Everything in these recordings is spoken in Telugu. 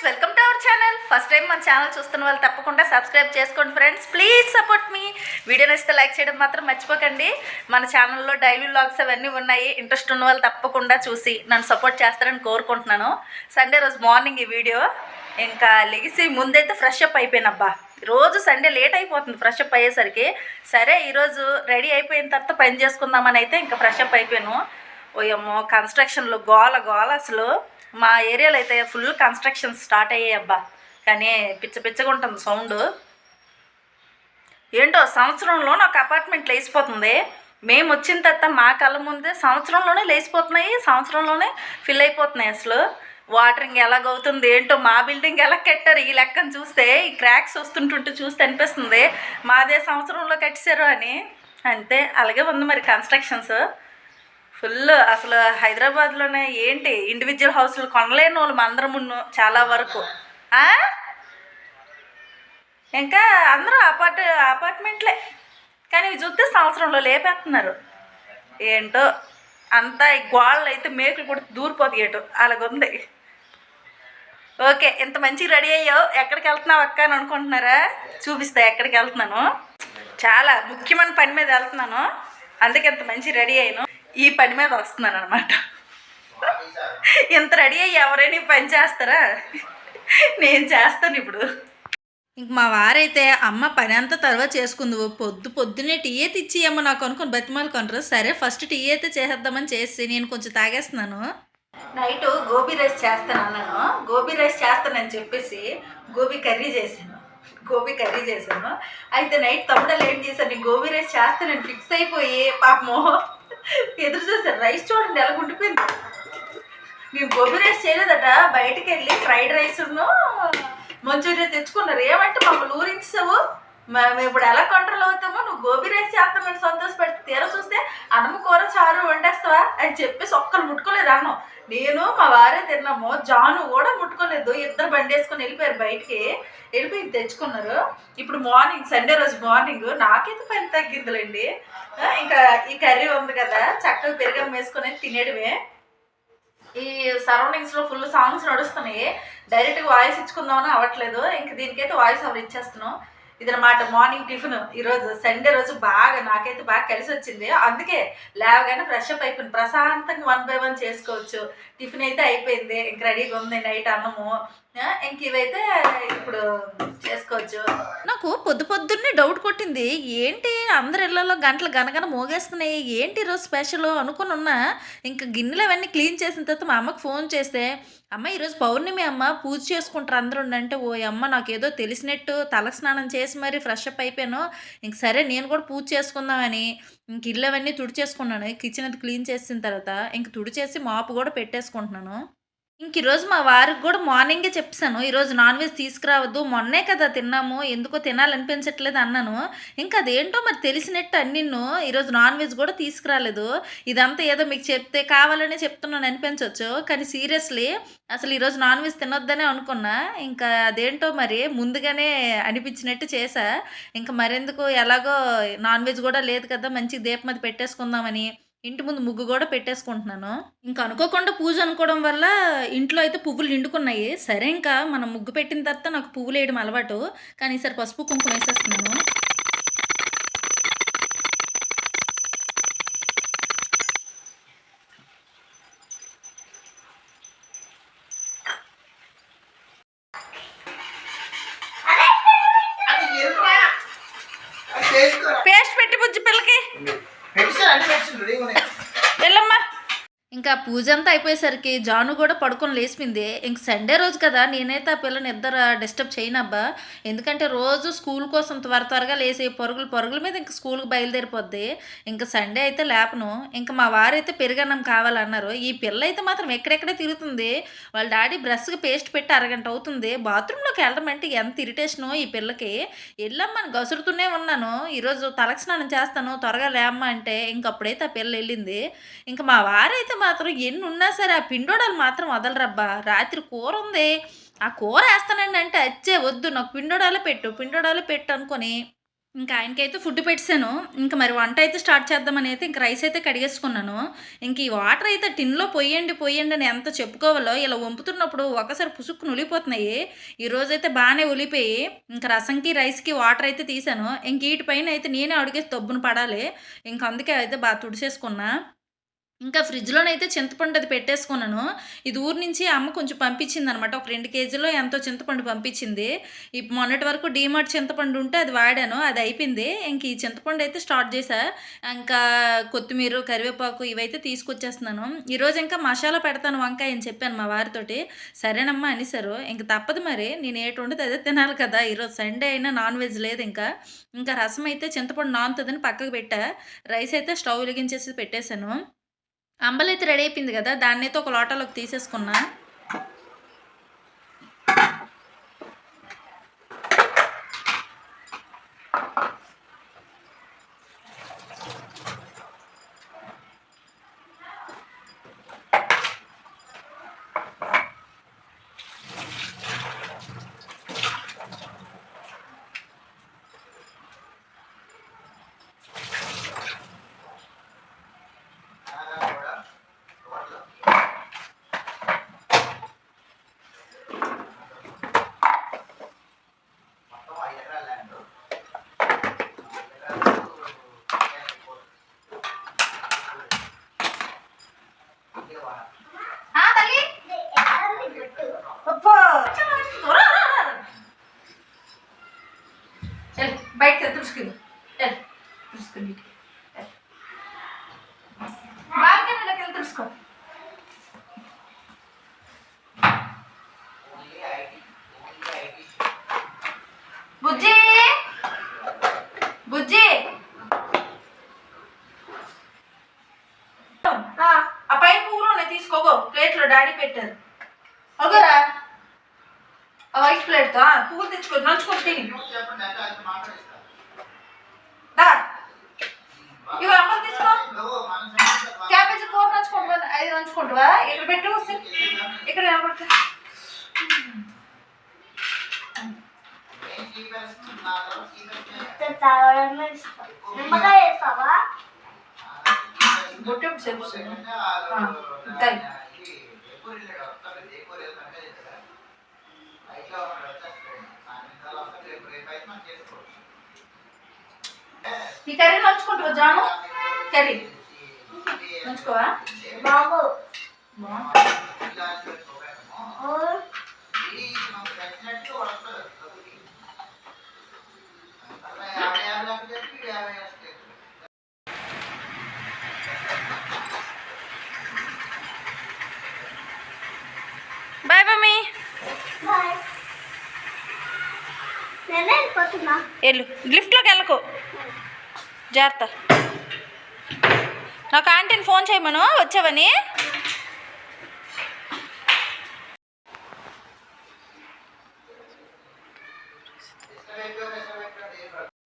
Friends, welcome to our channel. First time మన ఛానల్ చూస్తున్న వాళ్ళు తప్పకుండా సబ్స్క్రైబ్ చేసుకోండి friends. Please support me. Video నచ్చితే లైక్ చేయడం మాత్రం మర్చిపోకండి. మన ఛానల్లో డైలీ వ్లాగ్స్ అవన్నీ ఉన్నాయి. ఇంట్రెస్ట్ ఉన్న వాళ్ళు తప్పకుండా చూసి నన్ను సపోర్ట్ చేస్తారని కోరుకుంటున్నాను. సండే రోజు మార్నింగ్ ఈ వీడియో. ఇంకా లెగిసి ముందైతే ఫ్రెష్ అప్ అయిపోయినబ్బా. రోజు సండే లేట్ అయిపోతుంది ఫ్రెష్ అప్ అయ్యేసరికి. సరే ఈరోజు రెడీ అయిపోయిన తర్వాత పని చేసుకుందామని అయితే ఇంకా ఫ్రెష్ అప్ అయిపోయాను. ఓయమ్మో, కన్స్ట్రక్షన్లో గోల గోల. అసలు మా ఏరియాలో అయితే ఫుల్ కన్స్ట్రక్షన్ స్టార్ట్ అయ్యాయి అబ్బా. కానీ పిచ్చగా ఉంటుంది సౌండ్. ఏంటో సంవత్సరంలో నాకు అపార్ట్మెంట్ లేచిపోతుంది. మేము వచ్చిన తర్వాత మా కళ్ళ ముందే సంవత్సరంలోనే లేచిపోతున్నాయి, సంవత్సరంలోనే ఫిల్ అయిపోతున్నాయి. అసలు వాటరింగ్ ఎలాగవుతుంది ఏంటో, మా బిల్డింగ్ ఎలా కట్టారు ఈ లెక్కను చూస్తే, ఈ క్రాక్స్ వస్తుంటుంటే చూస్తే అనిపిస్తుంది మాదే సంవత్సరంలో కట్టేశారు అని. అంతే అలాగే ఉంది మరి కన్స్ట్రక్షన్స్ ఫుల్. అసలు హైదరాబాద్లోనే ఏంటి ఇండివిజువల్ హౌస్లు కొనలేని వాళ్ళు అందరం చాలా వరకు. ఇంకా అందరూ అపార్ట్మెంట్లే, కానీ ఇవి చూస్తే సంవత్సరంలో లేపేస్తున్నారు. ఏంటో అంతా ఈ గోళ్ళు అయితే మేకులు కూడా దూరిపోతాయి ఏటో అలాగుంది. ఓకే, ఇంత మంచిగా రెడీ అయ్యావు, ఎక్కడికి వెళ్తున్నావు అక్క అని అనుకుంటున్నారా? చూపిస్తా ఎక్కడికి వెళ్తున్నాను. చాలా ముఖ్యమైన పని మీద వెళ్తున్నాను, అందుకే ఇంత మంచి రెడీ అయ్యాను. ఈ పని మీద వస్తున్నాను అనమాట. ఇంత రెడీ అయ్యి ఎవరైనా పని చేస్తారా? నేను చేస్తాను ఇప్పుడు. ఇంక మా వారైతే అమ్మ పని అంతా తర్వాత చేసుకుంది, పొద్దున్నే టీ అయితే ఇచ్చి అమ్మ నాకు అనుకుని బతిమాలు కొనరు. సరే ఫస్ట్ టీ అయితే చేసేద్దామని చేసి నేను కొంచెం తాగేస్తున్నాను. నైట్ గోబీ రైస్ చేస్తాను అన్నాను. గోబీ రైస్ చేస్తానని చెప్పేసి గోబీ కర్రీ చేశాను. అయితే నైట్ తమ్ముడలు ఏం చేశాను, నేను గోబీ రైస్ చేస్తానని ఫిక్స్ అయిపోయి పాపము ఎదురు చూసారు. రైస్ చూడండి ఎలా ఉండిపోయింది. నేను గోబీ రైస్ చేయలేదట, బయటకు వెళ్ళి ఫ్రైడ్ రైస్ను మంచూరియా తెచ్చుకున్నారు. ఏమంటే మమ్మల్ని ఊరించావు, మేము ఇప్పుడు ఎలా కంట్రోల్ అవుతామో, నువ్వు గోబీ రైస్ చేస్తామని సంతోషపెడితే తీర చూస్తే అన్నం కూర చారు వండేస్తావా అని చెప్పేసి ఒక్కరు ముట్టుకోలేదు అన్నం. నేను మా వారే తిన్నాము, జాను కూడా ముట్టుకోలేదు. ఇద్దరు బండి వేసుకొని వెళ్ళిపోయారు బయటికి. వెళ్ళిపోయి తెచ్చుకున్నారు. ఇప్పుడు మార్నింగ్ సండే రోజు మార్నింగ్ నాకైతే పని తగ్గిందిలేండి. ఇంకా ఈ కర్రీ ఉంది కదా, చక్కగా పెరుగం వేసుకొని తినేయడమే. ఈ సరౌండింగ్స్లో ఫుల్ సాంగ్స్ నడుస్తున్నాయి, డైరెక్ట్గా వాయిస్ ఇచ్చుకుందామని అవ్వట్లేదు. ఇంక దీనికైతే వాయిస్ ఓవర్ ఇచ్చేస్తున్నాం. ఇదనమాట మార్నింగ్ టిఫిన్. ఈరోజు సండే రోజు నాకైతే బాగా కలిసి వచ్చింది. అందుకే లేవగానే ఫ్రెష్ అప్ అయిపోయింది, ప్రశాంతంగా 1 by 1 చేసుకోవచ్చు. టిఫిన్ అయితే అయిపోయింది, ఇంక రెడీగా ఉంది నైట్ అన్నము. ఇంక ఇవైతే ఇప్పుడు చేసుకోవచ్చు. నాకు పొద్దున్నే డౌట్ కొట్టింది, ఏంటి అందరి ఇళ్లలో గంటలు గనగన మోగేస్తున్నాయి, ఏంటి ఈరోజు స్పెషల్ అనుకుని ఉన్నా. ఇంకా గిన్నెలు అవన్నీ క్లీన్ చేసిన తర్వాత మా అమ్మకు ఫోన్ చేస్తే, అమ్మ ఈరోజు పౌర్ణమి అమ్మ, పూజ చేసుకుంటారు అందరూ అంటే, ఓ అమ్మ నాకేదో తెలిసినట్టు తల స్నానం చేసి మరి ఫ్రెష్ అప్ అయిపోయాను. ఇంక సరే నేను కూడా పూజ చేసుకుందామని ఇంక ఇల్లు అవన్నీ తుడిచేసుకున్నాను. కిచెన్ అది క్లీన్ చేసిన తర్వాత ఇంక తుడిచేసి మాపు కూడా పెట్టేసుకుంటున్నాను. ఇంక ఈరోజు మా వారికి కూడా మార్నింగే చెప్పేసాను, ఈరోజు నాన్ వెజ్ తీసుకురావద్దు, మొన్నే కదా తిన్నాము, ఎందుకో తినాలనిపించట్లేదు అన్నాను. ఇంకా అదేంటో మరి తెలిసినట్టు అన్నిన్ను ఈరోజు నాన్ వెజ్ కూడా తీసుకురాలేదు. ఇదంతా ఏదో మీకు చెప్తే కావాలనే చెప్తున్నాను అనిపించవచ్చు, కానీ సీరియస్లీ అసలు ఈరోజు నాన్ వెజ్ తినొద్దనే అనుకున్నా. ఇంకా అదేంటో మరి ముందుగానే అనిపించినట్టు చేశా. ఇంకా మరెందుకు, ఎలాగో నాన్ వెజ్ కూడా లేదు కదా, మంచి దీపం అది పెట్టేసుకుందామని ఇంటి ముందు ముగ్గు కూడా పెట్టేసుకుంటున్నాను. ఇంకా అనుకోకుండా పూజ అనుకోవడం వల్ల ఇంట్లో అయితే పువ్వులు నిండుకున్నాయి. సరే ఇంకా మనం ముగ్గు పెట్టిన తర్వాత నాకు పువ్వులు వేయడం అలవాటు, కానీ ఈసారి పసుపు కుంకుమ వేసేస్తున్నాను. పేస్ట్ పెట్టి బుజ్జి పిల్లకి వెళ్ళమ్మా. ఇంకా పూజ అంతా అయిపోయేసరికి జాను కూడా పడుకొని లేచిపోయింది. ఇంక సండే రోజు కదా, నేనైతే ఆ పిల్లని ఇద్దరు డిస్టర్బ్ చేయనబ్బా. ఎందుకంటే రోజు స్కూల్ కోసం త్వరగా లేసి పరుగుల మీద ఇంకా స్కూల్కి బయలుదేరిపోద్ది. ఇంకా సండే అయితే లేపను. ఇంకా మా వారైతే పెరుగన్నం కావాలన్నారు. ఈ పిల్ల అయితే మాత్రం ఎక్కడెక్కడే తిరుగుతుంది. వాళ్ళ డాడీ బ్రష్కి పేస్ట్ పెట్టి అరగంట అవుతుంది. బాత్రూంలోకి వెళ్ళడం అంటే ఎంత ఇరిటేషను ఈ పిల్లకి. వెళ్ళమ్మని గసురుతూనే ఉన్నాను, ఈరోజు తలకు స్నానం చేస్తాను త్వరగా లేమ్మా అంటే ఇంకప్పుడైతే ఆ పిల్ల వెళ్ళింది. ఇంకా మా వారైతే మాత్రం ఎన్ని ఉన్నా సరే ఆ పిండోడాలు మాత్రం వదలరబ్బా. రాత్రి కూర ఉంది, ఆ కూర వేస్తానండి అంటే అచ్చే వద్దు, నాకు పిండోడాలే పెట్టు అనుకొని ఇంకా ఆయనకైతే ఫుడ్ పెట్టేసాను. ఇంక మరి వంట అయితే స్టార్ట్ చేద్దామని అయితే ఇంక రైస్ అయితే కడిగేసుకున్నాను. ఇంక ఈ వాటర్ అయితే టిన్‌లో పొయ్యండి, పొయ్యండి అని ఎంత చెప్పుకోవాలో ఇలా వంపుతున్నప్పుడు ఒక్కసారి పుసుక్కున ఒలిగిపోతున్నాయి. ఈరోజైతే బానే ఒలిగిపోయి ఇంక రసంకి, రైస్‌కి వాటర్ అయితే తీశాను. ఇంక ఈటి పైన అయితే నేనే అడుగేసి దబ్బున పడాలి. ఇంక అందుకే అయితే తుడిసేసుకున్నా. ఇంకా ఫ్రిడ్జ్‌లోనైతే చింతపండు అది పెట్టేసుకున్నాను. ఇది ఊరు నుంచి అమ్మ కొంచెం పంపించిందనమాట. ఒక 2 కేజీలో ఎంతో చింతపండు పంపించింది. మొన్నటి వరకు డీమార్ట్ చింతపండు ఉంటే అది వాడాను. అది అయిపోయింది. ఇంక ఈ చింతపండు అయితే స్టార్ట్ చేశా. ఇంకా కొత్తిమీర, కరివేపాకు ఇవైతే తీసుకొచ్చేస్తున్నాను. ఈరోజు ఇంకా మసాలా పెడతాను వంకాయ అని చెప్పాను మా వారితోటి. సరేనమ్మా అనేసారు. ఇంక తప్పదు మరి. నేను ఏటి వండితే అదే తినాలి కదా! ఈరోజు సండే అయినా నాన్ వెజ్ లేదు ఇంకా. ఇంకా రసం అయితే చింతపండు నానుతదని పక్కకు పెట్టా. రైస్ అయితే స్టవ్ వెలిగించేసి పెట్టేశాను. అంబలైతే రెడీ అయిపోయింది కదా! దాన్నైతే ఒక లోటాలోకి తీసేసుకున్నా. బయటకి తుడుచుకుని తుడుచుకుని బాగా తుడుచుకో. బుజ్జి బుజ్జి ఆ పై పువ్వులు తీసుకోగో ప్లేట్లో డాడీ పెట్టారు. ఓకేరా ఆ వైట్ ప్లేట్తో పువ్వులు తెచ్చుకో నంచుకొని తిని. ఇవి అమ్మలు తీసుకో. క్యాబేజీ కూర నంచుకుంటా 5 నంచుకుంటావా? ఇక్కడ పెట్టు ఇక్కడ నిలబడతా. బొట్టు చెప్తాను. ఈ కర్రీ నంచుకుంటావా జాను? కర్రీ నంచుకోవా బాబు? Bye mummy. వెళ్ళు లిఫ్ట్లోకి వెళ్ళకు జాగ్రత్త. నాకు ఆంటీని ఫోన్ చేయమను వచ్చావని.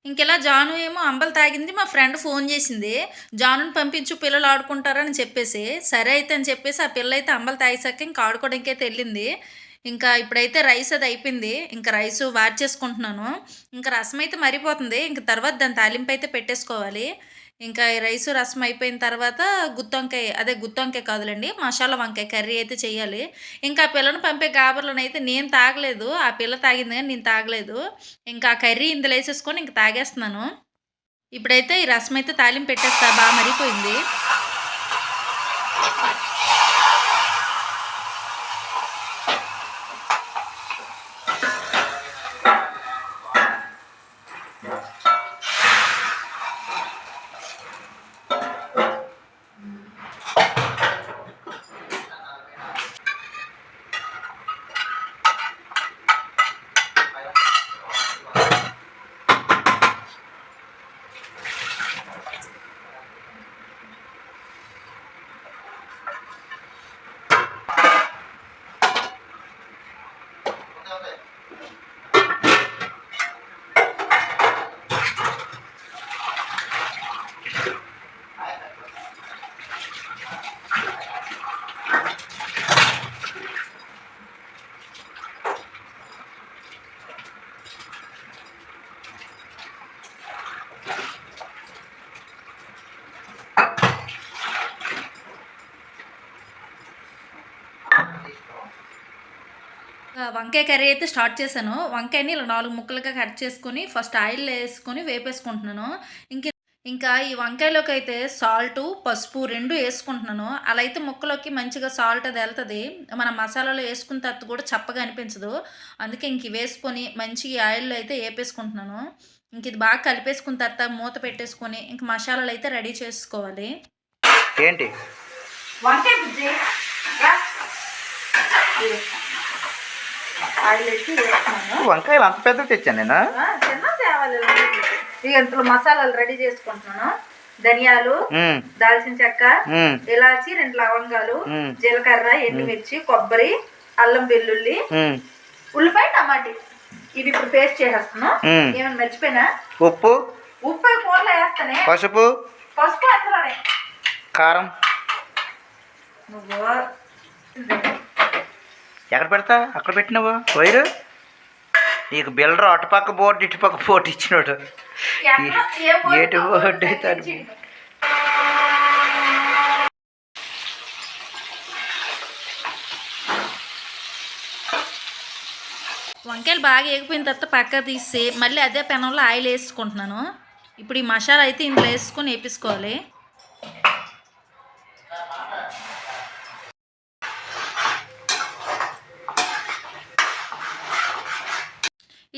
ఇంకెలా జాను ఏమో అంబలు తాగింది. మా ఫ్రెండ్ ఫోన్ చేసింది, జానుని పంపించు పిల్లలు ఆడుకుంటారని చెప్పేసి. సరే అయితే అని చెప్పేసి ఆ పిల్ల అయితే అంబలు తాగేసాక ఇంకా ఆడుకోవడానికి అయితే వెళ్ళింది. ఇంకా ఇప్పుడైతే రైస్ అది అయిపోయింది. ఇంకా రైస్ వార్చేసుకుంటున్నాను. ఇంకా రసం అయితే మరిపోతుంది. ఇంక తర్వాత దాని తాలింపు అయితే పెట్టేసుకోవాలి. ఇంకా ఈ రైసు రసం అయిపోయిన తర్వాత గుత్తొంకాయ కాదులేండి, మసాలా వంకాయ కర్రీ అయితే చేయాలి. ఇంకా ఆ పిల్లని పంపే గాబర్లోనైతే నేను తాగలేదు. ఆ పిల్ల తాగింది కానీ నేను తాగలేదు. ఇంకా ఆ కర్రీ ఇందులో వేసేసుకొని ఇంక తాగేస్తున్నాను. ఇప్పుడైతే ఈ రసం అయితే తాలింపు పెట్టేస్తా. బాగా మరిగిపోయింది. వంకాయ కర్రీ అయితే స్టార్ట్ చేశాను. వంకాయని ఇలా 4 ముక్కలుగా కట్ చేసుకొని ఫస్ట్ ఆయిల్‌లో ఏసుకొని వేపేసుకుంటున్నాను. ఇంక ఇంకా ఈ వంకాయలోకి అయితే సాల్టు, పసుపు 2 ఏసుకుంటున్నాను. అలా అయితే ముక్కలోకి మంచిగా సాల్ట్ అది ఎళ్తది. మన మసాలాలో ఏసుకున్న తర్వాత కూడా చప్పగా అనిపించదు. అందుకే ఇంక ఇవేసుకొని మంచిగా ఆయిల్‌లో అయితే ఏపేసుకుంటున్నాను. ఇంక ఇది బాగా కలిపేసుకున్న తర్వాత మూత పెట్టేసుకొని ఇంక మసాలాలైతే రెడీ చేసుకోవాలి. ఏంటి వంకాయ బుజ్జి రా. ఆయిల్ వేసి వేస్తున్నాను. వంకాయలు అంత పెద్దవి తెచ్చాను నేను. చిన్న తేవాలి. ఇక ఇంట్లో మసాలాలు రెడీ చేసుకుంటున్నాను. ధనియాలు, దాల్చిన చెక్క, ఇలాచి, 2 లవంగాలు, జీలకర్ర, ఎండుమిర్చి, కొబ్బరి, అల్లం వెల్లుల్లి, ఉల్లిపాయ, టమాటీ ఇవి ఇప్పుడు పేస్ట్ చేసేస్తున్నాను. ఏమైనా మర్చిపోయినా? ఉప్పు కూరలో వేస్తానే. పసుపు అందులోనే కారం. ఎక్కడ పెడతా అక్కడ పెట్టినావు వైరు. నీకు బిల్డర్ అటుపక్క బోర్డు ఇటుపక్క బోర్డు ఇచ్చినాడు. ఏటు బోర్డు అయితే వంకాయలు బాగా ఏగిపోయిన తర్వాత పక్క తీసి మళ్ళీ అదే పెనంలో ఆయిల్ వేసుకుంటున్నాను. ఇప్పుడు ఈ మసాలా అయితే ఇందులో వేసుకొని వేపించుకోవాలి.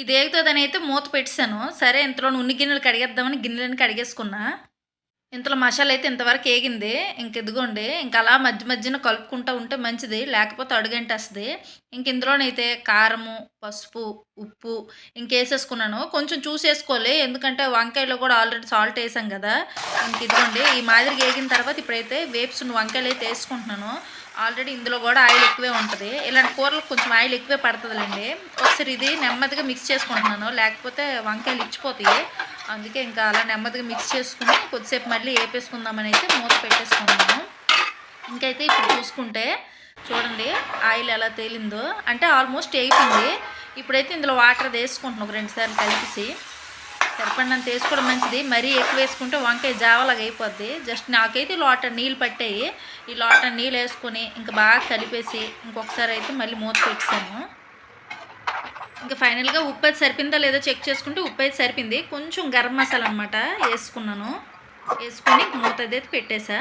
ఇది ఏగుతుందని అయితే మూత పెట్టాను. సరే ఇంతలో ఉన్ని గిన్నెలు కడిగేద్దామని గిన్నెలను కడిగేసుకున్నా. ఇంతలో మసాలా అయితే ఇంతవరకు ఏగింది. ఇంక ఇదిగోండి ఇంకా అలా మధ్య మధ్యన కలుపుకుంటూ ఉంటే మంచిది, లేకపోతే అడుగంటేస్తుంది. ఇంక ఇందులోనైతే కారము, పసుపు, ఉప్పు ఇంకేసేసుకున్నాను. కొంచెం చూసేసుకోవాలి, ఎందుకంటే వంకాయలో కూడా ఆల్రెడీ సాల్ట్ వేసాం కదా. ఇంక ఇదిగోండి ఈ మాదిరిగా ఏగిన తర్వాత ఇప్పుడైతే వేపుసున్న వంకాయలు అయితే వేసుకుంటున్నాను. ఆల్రెడీ ఇందులో కూడా ఆయిల్ ఎక్కువే ఉంటుంది. ఇలాంటి కూరలకు కొంచెం ఆయిల్ ఎక్కువే పడుతుందిలేండి. ఒకసారి ఇది నెమ్మదిగా మిక్స్ చేసుకుంటున్నాను, లేకపోతే వంకాయలు ఇచ్చిపోతాయి. అందుకే ఇంకా అలా నెమ్మదిగా మిక్స్ చేసుకుని కొద్దిసేపు మళ్ళీ వేపేసుకుందామని అయితే మూత పెట్టేసుకున్నాను. ఇంకైతే ఇప్పుడు చూసుకుంటే చూడండి ఆయిల్ ఎలా తేలిందో, అంటే ఆల్మోస్ట్ వేగిపోయింది. ఇప్పుడైతే ఇందులో వాటర్ వేసుకుంటున్నాను ఒక 2 సార్లు కలిపేసి. సరిపడినంత వేసుకోవడం మంచిది, మరీ ఎక్కువ వేసుకుంటే వంకాయ జావలాగా అయిపోద్ది. జస్ట్ నాకైతే లోట నీళ్ళు పట్టాయి. ఈ లోట నీళ్ళు వేసుకొని ఇంకా బాగా కలిపేసి ఇంకొకసారి అయితే మళ్ళీ మూత పెట్టాను. ఇంకా ఫైనల్గా ఉప్పు అయితే సరిపోయిందో లేదో చెక్ చేసుకుంటే ఉప్పు అయితే సరిపోయింది. కొంచెం గరం మసాలా అనమాట వేసుకున్నాను. వేసుకొని మూత అయితే పెట్టేసా.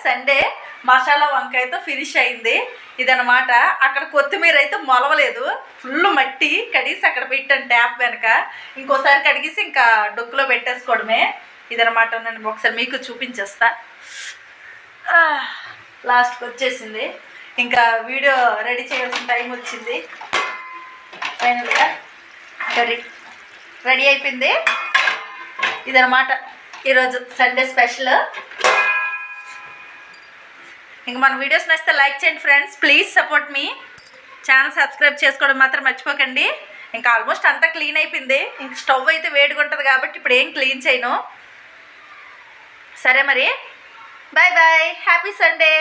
సండే మసాలా వంకాయతో ఫినిష్ అయింది. ఇదనమాట. అక్కడ కొత్తిమీర అయితే మొలవలేదు, ఫుల్ మట్టి కడిగేసి అక్కడ పెట్టాను ట్యాప్ వెనక. ఇంకోసారి కడిగేసి ఇంకా డొక్కులో పెట్టేసుకోవడమే. ఇదనమాట. నేను ఒకసారి మీకు చూపించేస్తా. లాస్ట్కి వచ్చేసింది. ఇంకా వీడియో రెడీ చేయాల్సిన టైం వచ్చింది. ఫైనల్గా కర్రీ రెడీ అయిపోయింది. ఇదనమాట ఈరోజు సండే స్పెషల్. ఇంక మన వీడియోస్ నచ్చితే లైక్ చేయండి friends. Please support me channel. Subscribe చేసుకోవడం మాత్రం మర్చిపోకండి. ఇంకా ఆల్మోస్ట్ అంతా క్లీన్ అయిపోయింది. ఇంక స్టవ్ అయితే వేడిగా ఉంటుంది కాబట్టి ఇప్పుడు ఏం క్లీన్ చేయను. సరే మరి, బాయ్ బాయ్, హ్యాపీ సండే.